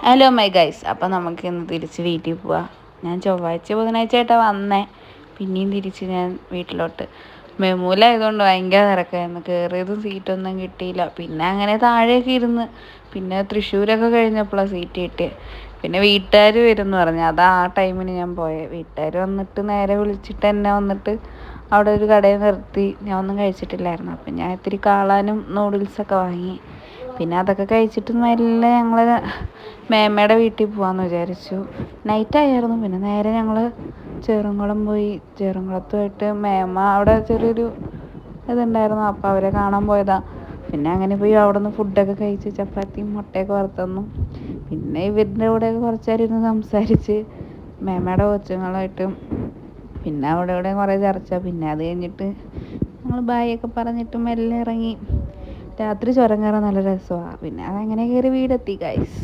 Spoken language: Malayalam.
ഹലോ മൈ ഗൈസ്, അപ്പം നമുക്ക് ഇന്ന് തിരിച്ച് വീട്ടിൽ പോവാം. ഞാൻ ചൊവ്വാഴ്ച ബുധനാഴ്ച ആയിട്ടാണ് വന്നേ. പിന്നെയും തിരിച്ച് ഞാൻ വീട്ടിലോട്ട്. മെമൂലായതുകൊണ്ട് ഭയങ്കര തിരക്കായിരുന്നു. കയറിയതും സീറ്റൊന്നും കിട്ടിയില്ല. പിന്നെ അങ്ങനെ താഴെയൊക്കെ ഇരുന്ന്. പിന്നെ തൃശ്ശൂരൊക്കെ കഴിഞ്ഞപ്പോഴാണ് സീറ്റ് കിട്ടിയത്. പിന്നെ വീട്ടുകാർ വരുമെന്ന് പറഞ്ഞു. അതാ ആ ടൈമിന് ഞാൻ പോയത്. വീട്ടുകാർ വന്നിട്ട് നേരെ വിളിച്ചിട്ട് എന്നെ വന്നിട്ട് അവിടെ ഒരു കടയിൽ നിർത്തി. ഞാൻ ഒന്നും കഴിച്ചിട്ടില്ലായിരുന്നു. അപ്പം ഞാൻ ഇത്തിരി കാളാനും നൂഡിൽസൊക്കെ വാങ്ങി. പിന്നെ അതൊക്കെ കഴിച്ചിട്ട് മെല്ലെ ഞങ്ങൾ മേമ്മയുടെ വീട്ടിൽ പോകാമെന്ന് വിചാരിച്ചു. നൈറ്റായിരുന്നു. പിന്നെ നേരെ ഞങ്ങൾ ചെറുകുളം പോയി. ചെറുകുളത്ത് പോയിട്ട് മേമ്മ അവിടെ ചെറിയൊരു ഇതുണ്ടായിരുന്നു. അപ്പോൾ അവരെ കാണാൻ പോയതാണ്. പിന്നെ അങ്ങനെ പോയി അവിടെ നിന്ന് ഫുഡൊക്കെ കഴിച്ച് ചപ്പാത്തിയും മുട്ടയൊക്കെ വറുത്തന്നു. പിന്നെ ഇവരുടെ കൂടെയൊക്കെ കുറച്ച് നേരം ഇരുന്ന് സംസാരിച്ച് മേമ്മയുടെ കൊച്ചുങ്ങളായിട്ടും പിന്നെ അവിടെ കുറേ ചർച്ച. പിന്നെ അത് കഴിഞ്ഞിട്ട് ഞങ്ങൾ ബായൊക്കെ പറഞ്ഞിട്ട് മെല്ലെ ഇറങ്ങി. രാത്രി ചുരം കയറാൻ നല്ല രസമാണ്. പിന്നെ അതങ്ങനെ കയറി വീടെത്തി ഗൈസ്.